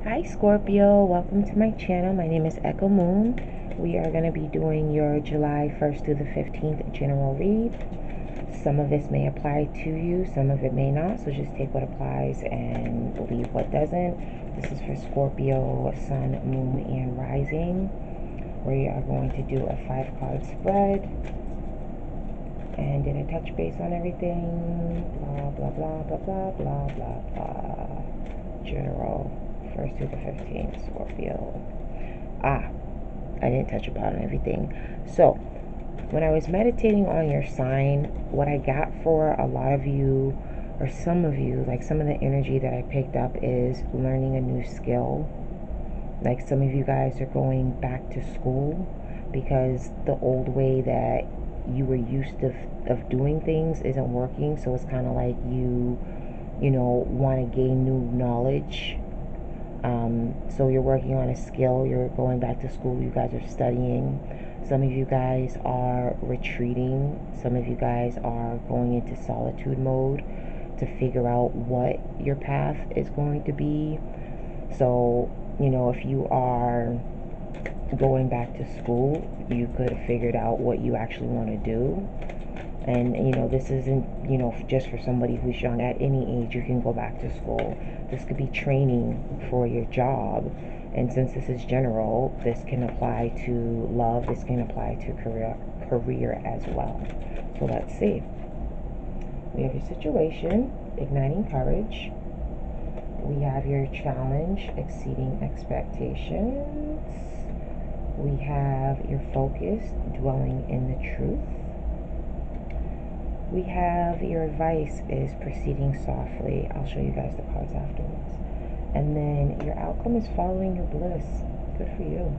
Hi Scorpio, welcome to my channel. My name is Echo Moon. We are going to be doing your July 1st through the 15th general read. Some of this may apply to you, some of it may not, so just take what applies and leave what doesn't. This is for Scorpio, Sun, Moon, and Rising. We are going to do a 5-card spread. And did I touch base on everything? Blah, blah, blah, blah, blah, blah, blah, blah. General. 1st through the 15th, Scorpio. I didn't touch upon everything. So, when I was meditating on your sign, what I got for a lot of you, or some of you, like some of the energy that I picked up is learning a new skill. Like some of you guys are going back to school because the old way that you were used of doing things isn't working. So it's kind of like you want to gain new knowledge. So you're working on a skill, you're going back to school, you guys are studying. Some of you guys are retreating. Some of you guys are going into solitude mode to figure out what your path is going to be. So, if you are going back to school, you could have figured out what you actually want to do. And, this isn't, just for somebody who's young. At any age, you can go back to school. This could be training for your job. And since this is general, this can apply to love. This can apply to career as well. So let's see. We have your situation, igniting courage. We have your challenge, exceeding expectations. We have your focus, dwelling in the truth. We have your advice is proceeding softly. I'll show you guys the cards afterwards. And then your outcome is following your bliss. Good for you.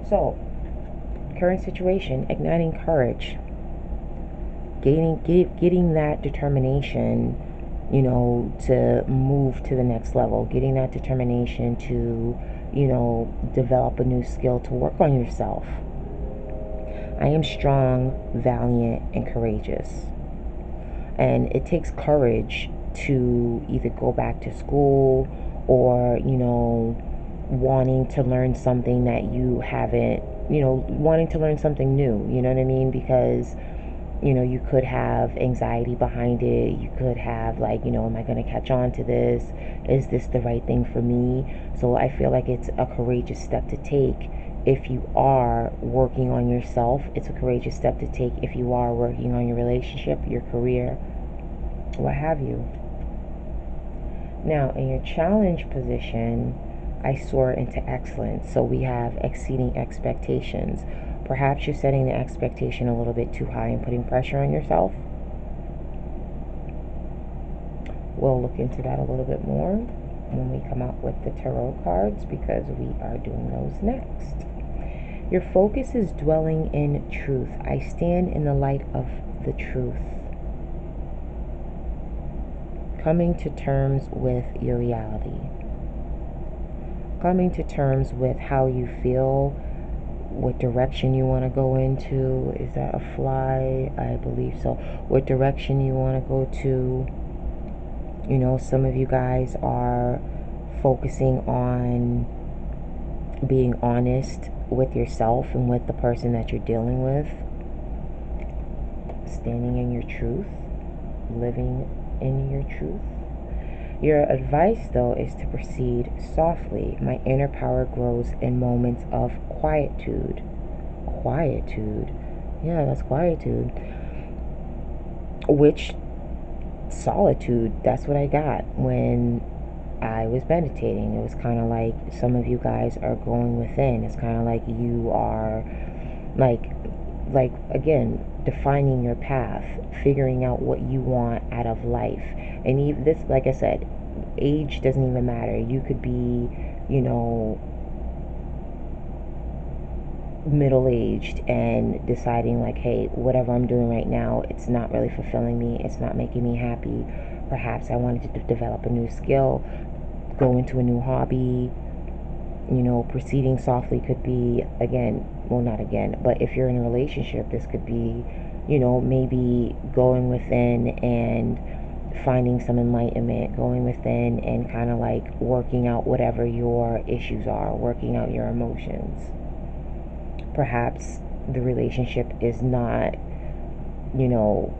So, current situation, igniting courage. Getting that determination, to move to the next level. Getting that determination to, develop a new skill, to work on yourself. I am strong, valiant, and courageous. And it takes courage to either go back to school or, wanting to learn something that you haven't, wanting to learn something new, you know what I mean? Because, you could have anxiety behind it. You could have am I going to catch on to this? Is this the right thing for me? So I feel like it's a courageous step to take. If you are working on yourself, it's a courageous step to take. If you are working on your relationship, your career, what have you. Now, in your challenge position, I soar into excellence. So we have exceeding expectations. Perhaps you're setting the expectation a little bit too high and putting pressure on yourself. We'll look into that a little bit more when we come out with the tarot cards, because we are doing those next. Your focus is dwelling in truth. I stand in the light of the truth. Coming to terms with your reality. Coming to terms with how you feel, what direction you want to go into. Is that a fly? I believe so. What direction you want to go to. Some of you guys are focusing on being honest with yourself and with the person that you're dealing with. Standing in your truth. Living in your truth. Your advice, though, is to proceed softly. My inner power grows in moments of quietude. Quietude. Yeah, that's quietude. Which, solitude, that's what I got when I was meditating. It was kind of like some of you guys are going within. It's kind of like you are, again, defining your path, figuring out what you want out of life. And even this, like I said, age doesn't even matter. You could be, middle-aged and deciding hey, whatever I'm doing right now, it's not really fulfilling me. It's not making me happy. Perhaps I wanted to develop a new skill, go into a new hobby. Proceeding softly could be, not again, but if you're in a relationship, this could be, maybe going within and finding some enlightenment, going within and kind of like working out whatever your issues are, working out your emotions. Perhaps the relationship is not, you know,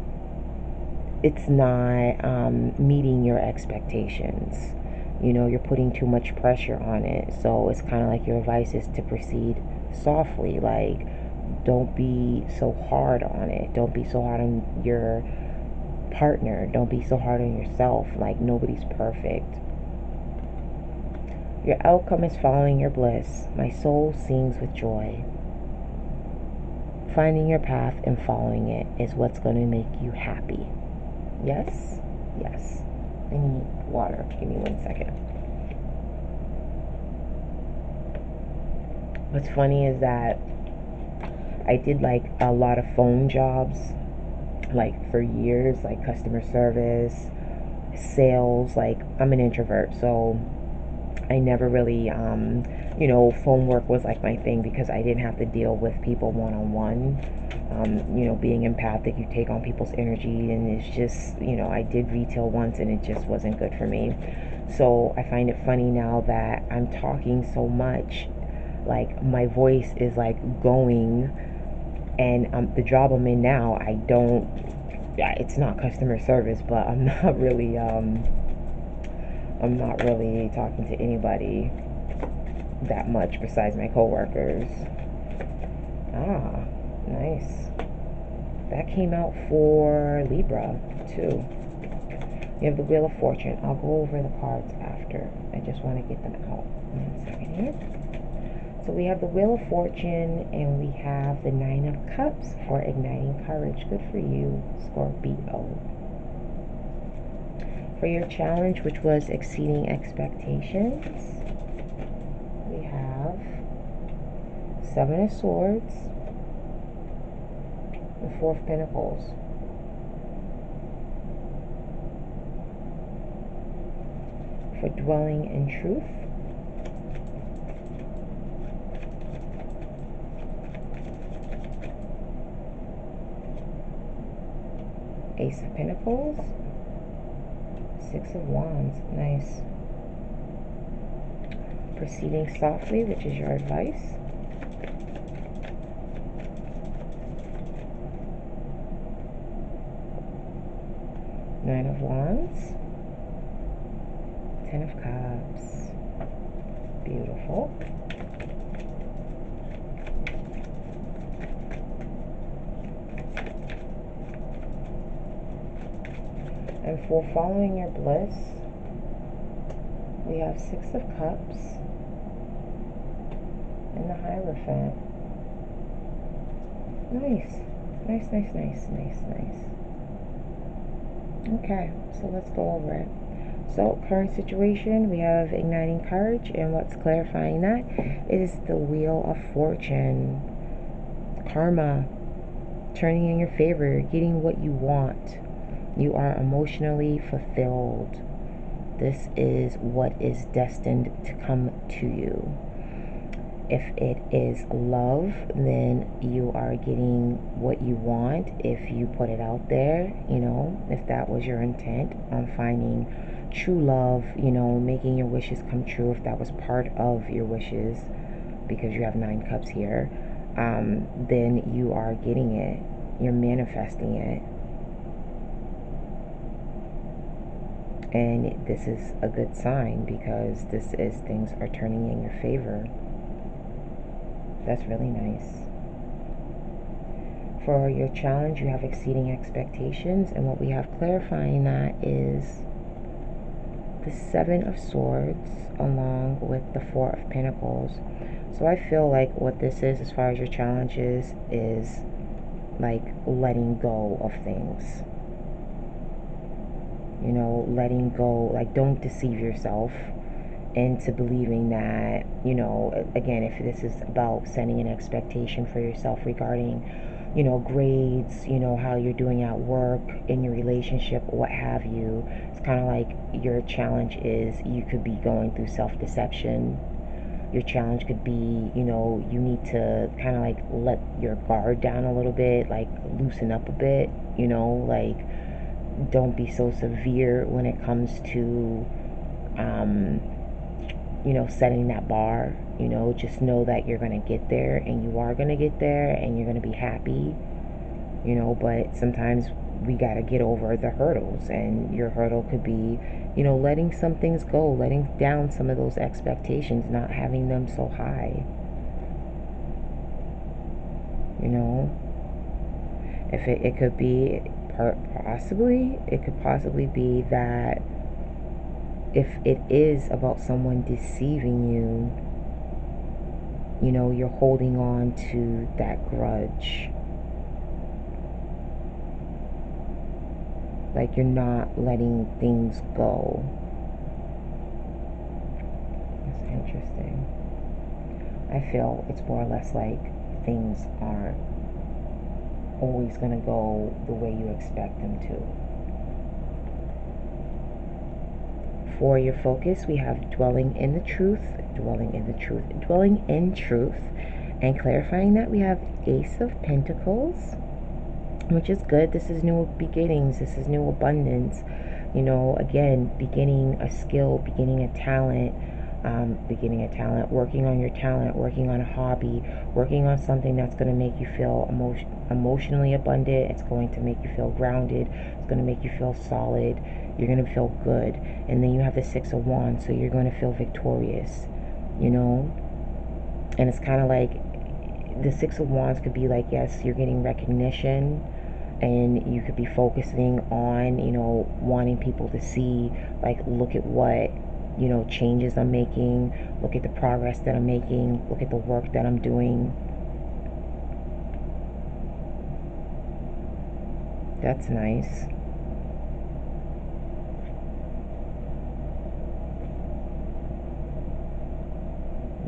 it's not meeting your expectations. You know, you're putting too much pressure on it. So it's kind of like your advice is to proceed softly. Like, don't be so hard on it. Don't be so hard on your partner. Don't be so hard on yourself. Like, nobody's perfect. Your outcome is following your bliss. My soul sings with joy. Finding your path and following it is what's going to make you happy. Yes? Yes. I need water. Give me 1 second. What's funny is that I did like a lot of phone jobs, like for years, like customer service, sales. Like, I'm an introvert, so I never really, phone work was like my thing because I didn't have to deal with people one on one. Being empathic, you take on people's energy, and it's just, I did retail once and it just wasn't good for me. So I find it funny now that I'm talking so much, like my voice is like going, and the job I'm in now, I don't, yeah, it's not customer service, but I'm not really talking to anybody that much besides my coworkers. Ah, nice. That came out for Libra too. You have the Wheel of Fortune. I'll go over the cards after. I just want to get them out. 1 second here. So we have the Wheel of Fortune and we have the Nine of Cups for igniting courage. Good for you, Scorpio. For your challenge, which was exceeding expectations, we have Seven of Swords and Four of Pentacles. For dwelling in truth, Ace of Pentacles, Six of Wands. Nice. Proceeding softly, which is your advice. Nine of Wands, Ten of Cups. Beautiful. And for following your bliss, we have Six of Cups and the Hierophant. Nice. Nice, nice, nice, nice, nice. Okay, so let's go over it. So, current situation, we have igniting courage, and what's clarifying that is the Wheel of Fortune. Karma, turning in your favor, getting what you want. You are emotionally fulfilled. This is what is destined to come to you. If it is love, then you are getting what you want if you put it out there, if that was your intent on finding true love, making your wishes come true, if that was part of your wishes, because you have Nine Cups here, then you are getting it. You're manifesting it. And this is a good sign because this is things are turning in your favor. That's really nice. For your challenge, you have exceeding expectations, and what we have clarifying that is the Seven of Swords along with the Four of Pentacles. So I feel like what this is, as far as your challenge is like letting go of things. Letting go, like, don't deceive yourself into believing that, again, if this is about setting an expectation for yourself regarding, grades, how you're doing at work, in your relationship, what have you, it's kind of like your challenge is you could be going through self-deception. Your challenge could be, you need to kind of like let your guard down a little bit, like loosen up a bit, like don't be so severe when it comes to, setting that bar. Just know that you're going to get there, and you are going to get there, and you're going to be happy. But sometimes we got to get over the hurdles, and your hurdle could be, letting some things go, letting down some of those expectations, not having them so high. you know if it could be possibly, it could possibly be that if it is about someone deceiving you, you're holding on to that grudge. Like, you're not letting things go. That's interesting. I feel it's more or less like things aren't always going to go the way you expect them to. For your focus, we have dwelling in the truth, dwelling in the truth, dwelling in truth. And clarifying that, we have Ace of Pentacles, which is good. This is new beginnings. This is new abundance. Again, beginning a skill, beginning a talent, working on your talent, working on a hobby, working on something that's going to make you feel emotionally abundant. It's going to make you feel grounded. It's going to make you feel solid. You're going to feel good. And then you have the Six of Wands, so you're going to feel victorious, And it's kind of like the Six of Wands could be like, yes, you're getting recognition, and you could be focusing on, wanting people to see, like, look at what, changes I'm making, look at the progress that I'm making, look at the work that I'm doing. That's nice.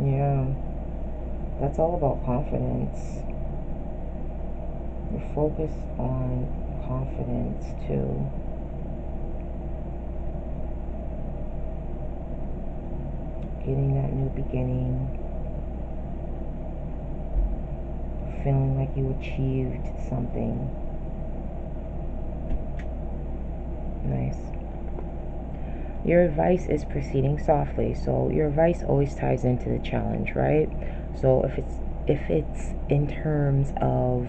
Yeah, that's all about confidence. You're focused on confidence too. Getting that new beginning. Feeling like you achieved something. Nice. Your advice is proceeding softly. So your advice always ties into the challenge, right? So if it's in terms of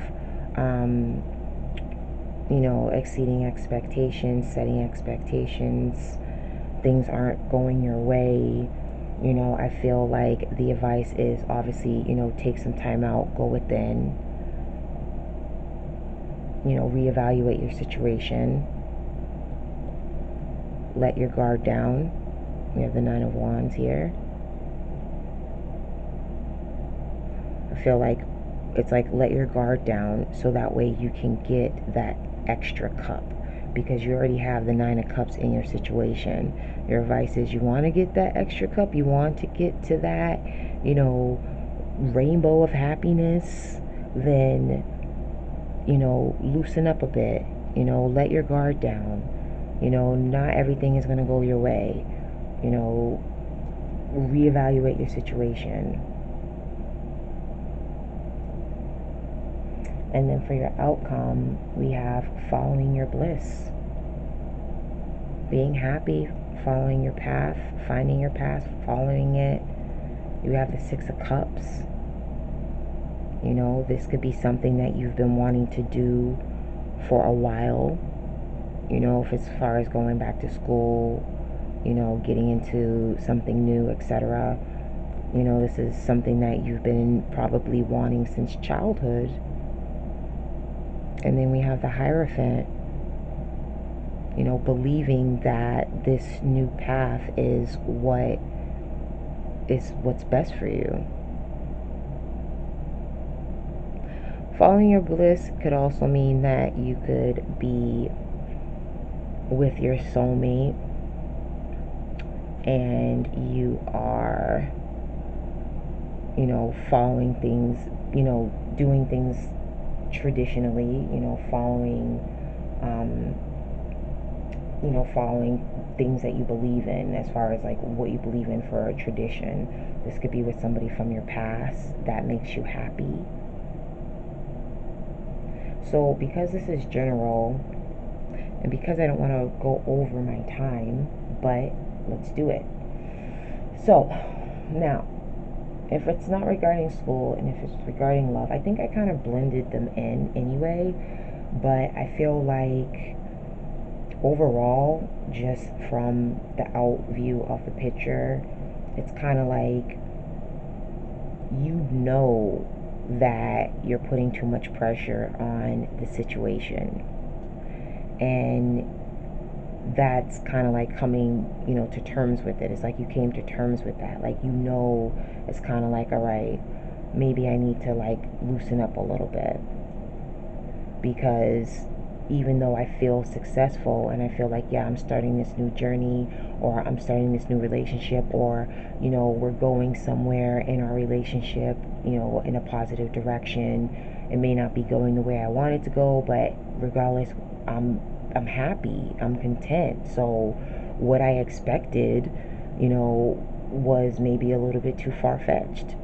exceeding expectations, setting expectations, things aren't going your way, I feel like the advice is obviously, take some time out, go within, reevaluate your situation, let your guard down. We have the Nine of Wands here. I feel like it's like, let your guard down so that way you can get that extra cup, because you already have the Nine of Cups in your situation. Your advice is, you want to get that extra cup, you want to get to that, rainbow of happiness, then, loosen up a bit, let your guard down. Not everything is going to go your way. Reevaluate your situation. And then for your outcome, we have following your bliss. Being happy, following your path, finding your path, following it. You have the Six of Cups. This could be something that you've been wanting to do for a while. If it's as far as going back to school, getting into something new, etc. This is something that you've been probably wanting since childhood. And then we have the Hierophant, believing that this new path is what's best for you. Following your bliss could also mean that you could be with your soulmate and you are, following things, doing things traditionally, following things that you believe in, as far as like what you believe in for a tradition. This could be with somebody from your past that makes you happy. So because this is general, And because I don't want to go over my time, but let's do it. So, now, if it's not regarding school and if it's regarding love, I think I kind of blended them in anyway. But I feel like overall, just from the out view of the picture, it's kind of like you know that you're putting too much pressure on the situation. And that's kind of like coming, to terms with it. It's like you came to terms with that. Like, it's kind of like, all right, maybe I need to like loosen up a little bit, because even though I feel successful and I feel like, yeah, I'm starting this new journey, or I'm starting this new relationship, or, we're going somewhere in our relationship, in a positive direction. It may not be going the way I want it to go, but regardless, I'm happy, I'm content. So what I expected, was maybe a little bit too far-fetched.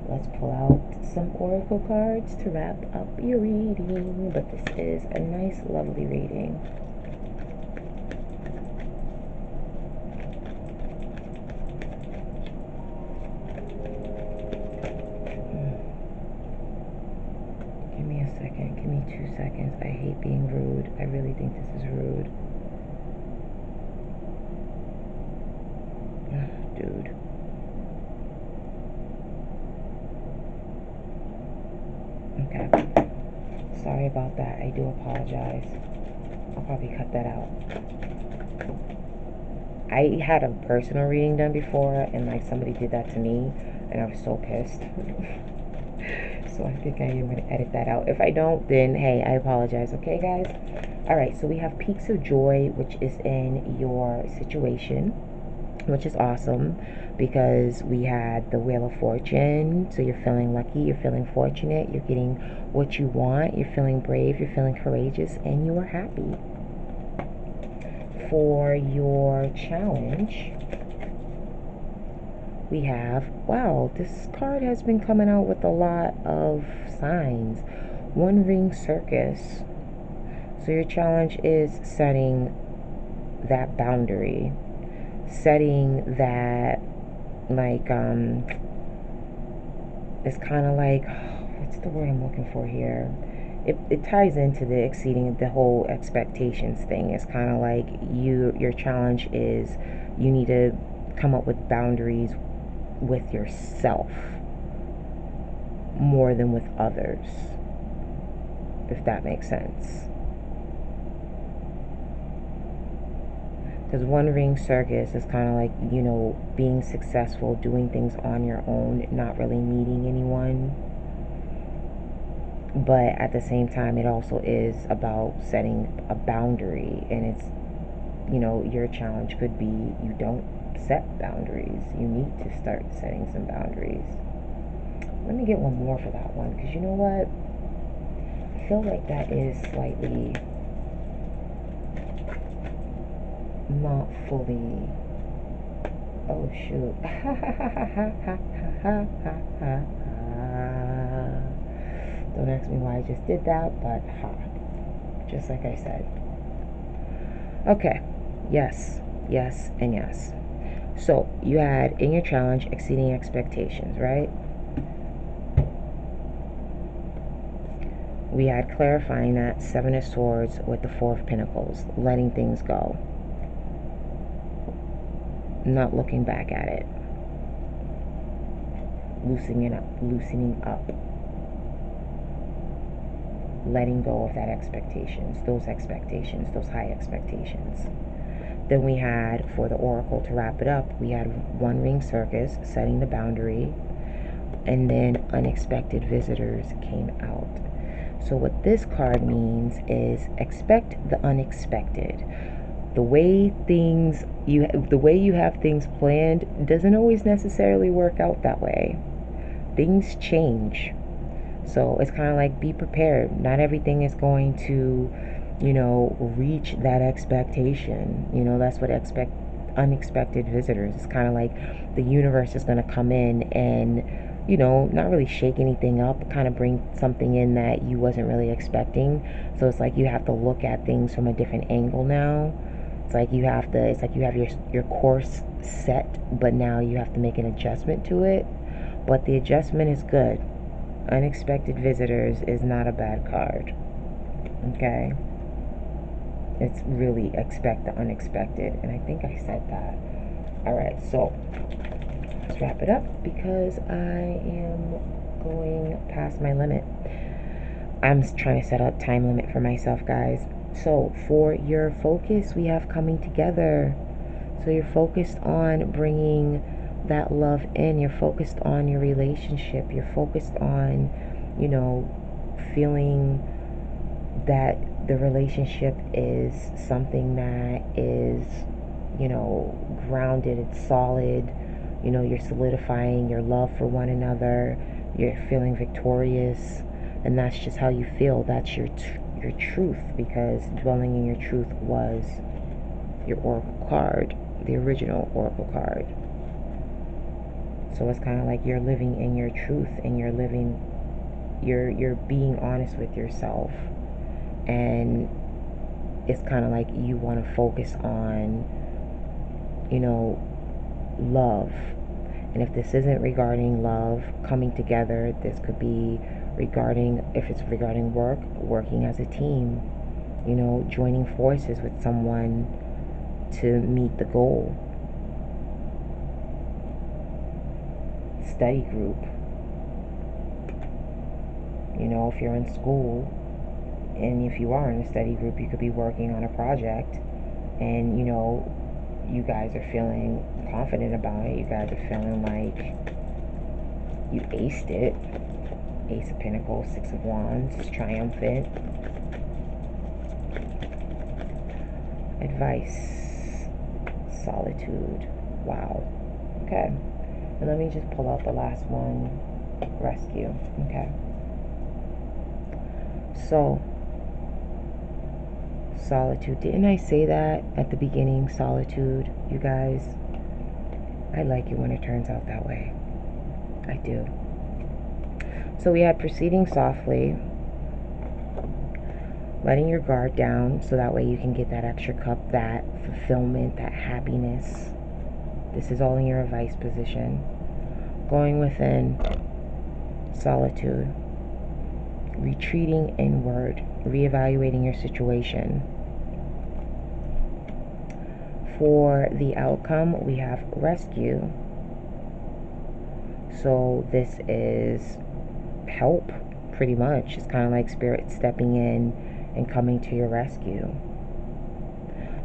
Let's pull out some oracle cards to wrap up your reading. But this is a nice, lovely reading. Give me a second. Give me 2 seconds. I hate being rude. I really think this is rude. Dude. Okay. Sorry about that. I do apologize. I'll probably cut that out. I had a personal reading done before, and like somebody did that to me, and I was so pissed. So I think I am going to edit that out. If I don't, then hey, I apologize. Okay, guys? Alright, so we have Peaks of Joy, which is in your situation, which is awesome, because we had the Wheel of Fortune. So you're feeling lucky, you're feeling fortunate, you're getting what you want, you're feeling brave, you're feeling courageous, and you are happy. For your challenge, we have, wow, this card has been coming out with a lot of signs. One Ring Circus. So your challenge is setting that boundary, setting that, like, it's kind of like, what's the word I'm looking for here? It ties into the exceeding the whole expectations thing. It's kind of like your challenge is you need to come up with boundaries with yourself more than with others, if that makes sense. Because One Ring Circus is kind of like, being successful, doing things on your own, not really needing anyone. But at the same time, it also is about setting a boundary. And it's, your challenge could be you don't set boundaries. You need to start setting some boundaries. Let me get one more for that one, because you know what? I feel like that is slightly not fully. Oh shoot. Don't ask me why I just did that, but just like I said. Okay. Yes, yes, and yes. So you had in your challenge exceeding expectations, right? We had clarifying that Seven of Swords with the Four of Pentacles, letting things go, not looking back at it, loosening up, letting go of that expectations, those high expectations. Then we had, for the Oracle to wrap it up, we had One Ring Circus, setting the boundary, and then unexpected visitors came out. So what this card means is expect the unexpected. The way you have things planned doesn't always necessarily work out that way. Things change. So it's kind of like, be prepared. Not everything is going to, reach that expectation. That's what unexpected visitors. It's kind of like the universe is going to come in and you know, not really shake anything up, kind of bring something in that you wasn't really expecting. So it's like you have to look at things from a different angle now. It's like you have to, it's like you have your course set, but now you have to make an adjustment to it. But the adjustment is good. Unexpected visitors is not a bad card. Okay? It's really expect the unexpected. And I think I said that. Alright, so let's wrap it up because I am going past my limit. I'm trying to set a time limit for myself, guys. So for your focus, we have coming together. So you're focused on bringing that love in. You're focused on your relationship. You're focused on, you know, feeling that the relationship is something that is, you know, grounded, it's solid. You know, you're solidifying your love for one another. You're feeling victorious, and that's just how you feel. That's your truth, because dwelling in your truth was your oracle card, the original oracle card. So it's kind of like you're living in your truth, and you're living, you're being honest with yourself, and it's kind of like you want to focus on, you know, love. And if this isn't regarding love, coming together, this could be regarding, if it's regarding work, working as a team, you know, joining forces with someone to meet the goal. Study group. You know, if you're in school, and if you are in a study group, you could be working on a project, and, you know, you guys are feeling confident about it. You guys are feeling like you aced it. Ace of Pentacles, Six of Wands, triumphant. Advice, solitude. Wow. Okay. And let me just pull out the last one. Rescue. Okay. So, solitude. Didn't I say that at the beginning? Solitude, you guys. I like it when it turns out that way. I do. So we had proceeding softly, letting your guard down so that way you can get that extra cup, that fulfillment, that happiness. This is all in your advice position. Going within, solitude. Retreating inward, reevaluating your situation. For the outcome, we have rescue. So this is help, pretty much. It's kind of like spirit stepping in and coming to your rescue.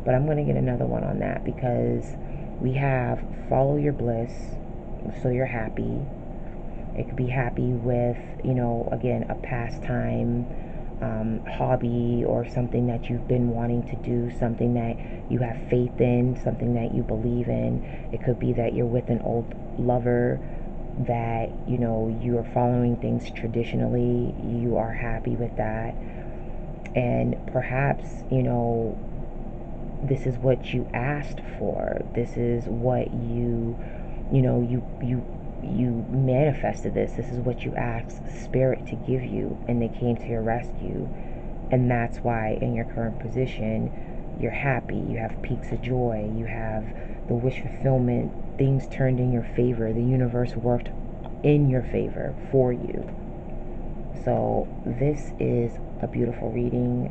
But I'm going to get another one on that, because we have follow your bliss, so you're happy. It could be happy with, you know, again, a pastime, hobby, or something that you've been wanting to do, something that you have faith in, something that you believe in. It could be that you're with an old lover, that, you know, you are following things traditionally. You are happy with that. And perhaps, you know, this is what you asked for. This is what you know, you manifested this. This is what you asked spirit to give you, and they came to your rescue. And that's why in your current position, you're happy. You have peaks of joy. You have the wish fulfillment. Things turned in your favor. The universe worked in your favor for you. So this is a beautiful reading,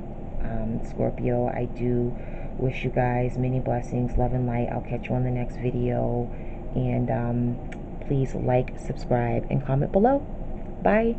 Scorpio. I do wish you guys many blessings, love and light. I'll catch you on the next video. And please like, subscribe, and comment below. Bye.